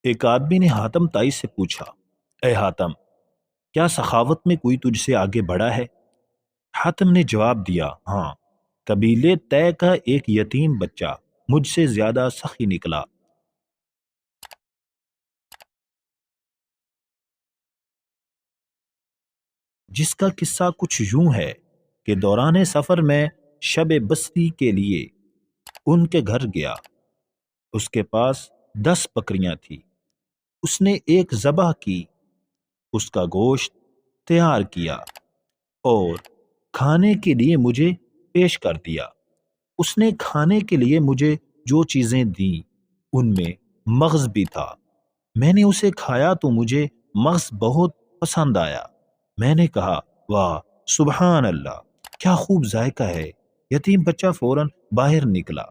ایک آدمی نے حاتم تائی سے پوچھا، اے حاتم، کیا سخاوت میں کوئی تجھ سے آگے بڑھا ہے؟ حاتم نے جواب دیا، ہاں، قبیلے طے کا ایک یتیم بچہ مجھ سے زیادہ سخی نکلا۔ جس کا قصہ کچھ یوں ہے کہ دوران سفر میں شب بستی کے لیے ان کے گھر گیا۔ اس کے پاس 10 بکریاں تھی۔ اس نے ایک ذبح کی، اس کا گوشت تیار کیا اور کھانے کے لیے مجھے پیش کر دیا۔ اس نے کھانے کے لیے مجھے جو چیزیں دیں ان میں مغز بھی تھا۔ میں نے اسے کھایا تو مجھے مغز بہت پسند آیا۔ میں نے کہا، واہ، سبحان اللہ، کیا خوب ذائقہ ہے۔ یتیم بچہ فوراً باہر نکلا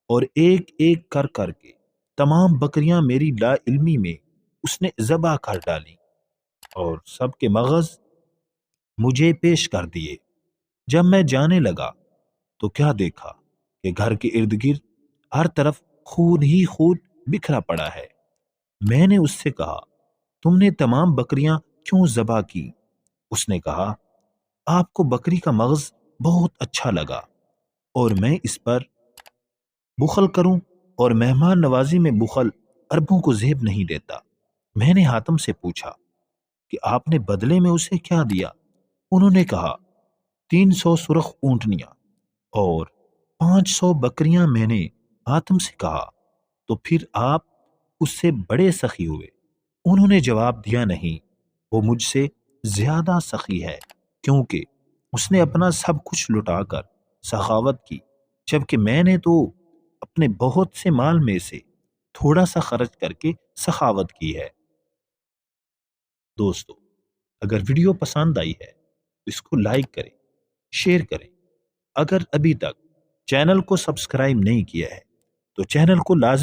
اور ایک ایک کر کر کے تمام بکریاں میری لا علمی میں اس نے ذبح کر ڈالی اور سب کے مغز مجھے پیش کر دیے۔ جب میں جانے لگا تو کیا دیکھا کہ گھر کے ارد گرد ہر طرف خون ہی خون بکھرا پڑا ہے۔ میں نے اس سے کہا، تم نے تمام بکریاں کیوں ذبح کی؟ اس نے کہا، آپ کو بکری کا مغز بہت اچھا لگا اور میں اس پر بخل کروں، اور مہمان نوازی میں بخل عربوں کو زیب نہیں دیتا۔ میں نے حاتم سے پوچھا کہ آپ نے بدلے میں اسے کیا دیا؟ انہوں نے کہا، 300 سرخ اونٹنیاں اور 500 بکریاں۔ میں نے حاتم سے کہا، تو پھر آپ اس سے بڑے سخی ہوئے؟ انہوں نے جواب دیا، نہیں، وہ مجھ سے زیادہ سخی ہے، کیونکہ اس نے اپنا سب کچھ لٹا کر سخاوت کی، جبکہ میں نے تو اپنے بہت سے مال میں سے تھوڑا سا خرچ کر کے سخاوت کی ہے۔ دوستو، اگر ویڈیو پسند آئی ہے تو اس کو لائک کریں، شیئر کریں۔ اگر ابھی تک چینل کو سبسکرائب نہیں کیا ہے تو چینل کو لازمی